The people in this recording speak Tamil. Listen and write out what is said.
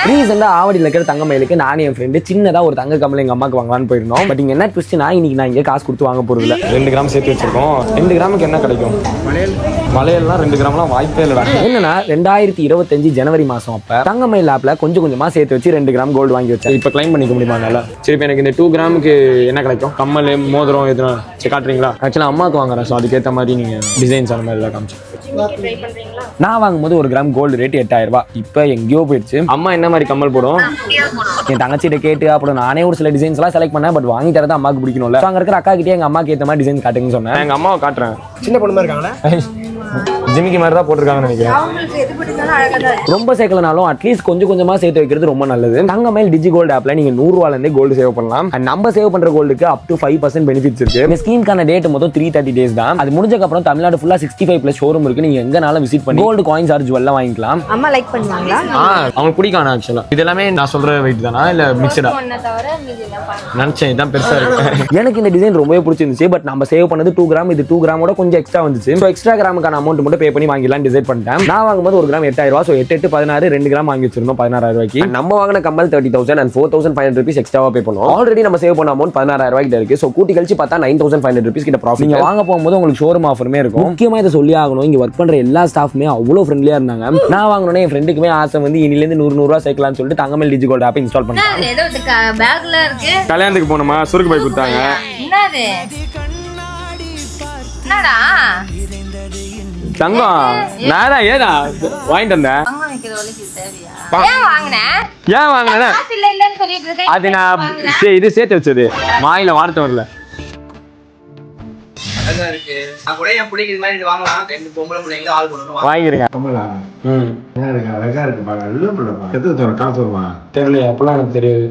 ரீசெண்டா ஆவடியில் இருக்கிற தங்கமயிலுக்கு நானே என் ஃப்ரெண்டு சின்னதா ஒரு தங்க கம்மல் எங்க அம்மாக்கு வாங்கலான்னு போயிருந்தோம். பட் இங்க என்ன ட்விஸ்ட்னா, இன்னைக்கு நான் இங்க காசு கொடுத்து வாங்க போறது இல்ல. 2 கிராம் சேர்த்து வச்சிருக்கோம். 2 கிராமுக்கு என்ன கிடைக்கும்? மலையெல்லாம் 2 கிராம்லாம் வாய்ப்பே இல்லை. என்னன்னா 2025 ஜனவரி மாசம் அப்ப தங்கமயில் ஆப்ல கொஞ்சம் கொஞ்சமா சேர்த்து வச்சு 2 கிராம் கோல்டு வாங்கி வச்சேன். இப்ப கிளைம் பண்ணிக்க முடியுமா? சரி, இப்போ எனக்கு இந்த 2 கிராமுக்கு என்ன கிடைக்கும்? கம்மல், மோதிரம் எதுனா காட்டுறீங்களா? ஆக்சுவலா அம்மாவுக்கு வாங்குறேன். ஸோ அதுக்கேற்ற மாதிரி நீங்க டிசைன்ஸ் அந்த மாதிரி எல்லாம் காமிச்சு. நான் வாங்கும்போது 1 கிராம் கோல்டு ரேட் 8000 ரூபாய். இப்போ எங்கேயோ போயிடுச்சு. அம்மா என்ன மாதிரி கம்மல் போடும்? என் தங்கச்சிட்ட கேட்டு அப்புறம் நானே ஒரு சில டிசைன்ஸ் எல்லாம் செலக்ட் பண்ணேன். பட் வாங்கி தரதான் அம்மாவுக்கு பிடிக்கணும்ல. அங்க இருக்கிற அக்கா கிட்டே எங்க அம்மாக்கு ஏற்ற மாதிரி டிசைன் காட்டுங்கன்னு சொன்னேன். எங்க அம்மாவை காட்டுறேன். சின்ன பொண்ணு மாதிரி இருக்காங்களே, ஜிமிக்கி மாதிரி தான் போட்டிருக்காங்கன்னு நினைக்கிறேன். ரொம்ப சேர்க்கலனாலும் அட்லீஸ்ட் கொஞ்சம் கொஞ்சமா சேர்த்து வைக்கிறது ரொம்ப நல்லது. தங்கமயில் டிஜி கோல்டு ஆப்ல நீங்க 100 ரூபாயில இருந்தே கோல்டு சேவ் பண்ணலாம். நம்ம சேவ் பண்ற கோல்டுக்கு அப் டு 5% பெனிஃபிட்ஸ் இருக்கு. இந்த ஸ்கீம்கான டேட் மொத்தம் 330 டேஸ் தான். அது முடிஞ்சதுக்கு அப்புறம் தமிழ்நாடு ஃபுல்லா 65+ ஷோரூம் இருக்கு. நீங்க எங்கனாலும் விசிட் பண்ணி கோல்டு காயின் சார்ஜ் எல்லாம் வாங்கிக்கலாம். அம்மா லைக் பண்ணுவாங்களா? அவங்களுக்கு பிடிக்கும். ஆக்சுவலா இது எல்லாமே நான் சொல்ற வெயிட் தானா இல்ல மிக்ஸ்டா? நினைச்சேன் இதான் பெருசா இருக்கு. எனக்கு இந்த டிசைன் ரொம்பவே பிடிச்சிருந்துச்சு. பட் நம்ம சேவ் பண்ணது 2 கிராம். இது 2 கிராமோட கொஞ்சம் எக்ஸ்ட்ரா வந்துச்சு. ஸோ எக்ஸ்ட்ரா கிராமுக்கான அமௌண்ட் மட்டும் பே பண்ணி வாங்கிடலாம் டிசைட் பண்ணிட்டேன். நான் வாங்கும்போது 1 கிராம் 8000 ரூபாய். ஸோ 8 8 16 2 கிராம் வாங்கி வச்சிருந்தோம் 16000 ரூபாய்க்கு. நம்ம வாங்கின கம்மல் 30,000 and 4500 rupees எக்ஸ்ட்ராவா பே பண்ணுவோம். ஆல்ரெடி நம்ம சேவ் பண்ண அமௌண்ட் 16000 ரூபாய்க்கு இருக்கு. ஸோ கூட்டி கழிச்சு பார்த்தா 9500 rupees கிட்ட ப்ராஃபிட். நீங்க வாங்க போகும்போது உங்களுக்கு ஷோரூம் ஆஃபருமே இருக்கும். முக்கியமா இதை சொல்லி ஆகணும், இங்க ஒர்க் பண்ற எல்லா ஸ்டாஃப்மே அவ்வளோ ஃப்ரெண்ட்லியா இருந்தாங்க. நான் வாங்கணும்னா என் ஃப்ரெண்டுக்குமே ஆசை வந்து இனிலேருந்து 100 ரூபாய் சேர்க்கலாம்னு சொல்லிட்டு தங்கமயில் டிஜி கோல்டு ஆப் இன்ஸ்டால் பண்ணேன். கல்யாணத்துக்கு போனோமா, சுருக்கு போய் கொடுத்தாங்க. தங்கம் நானா ஏதா வாங்கிட்டு வந்தேன். ஏன் வாங்கின? அது நான் இது சேர்த்து வச்சது. வாயில வார்த்தை வரல. வாங்கிருங்க. தெரியல, அப்பெல்லாம் எனக்கு தெரியாது.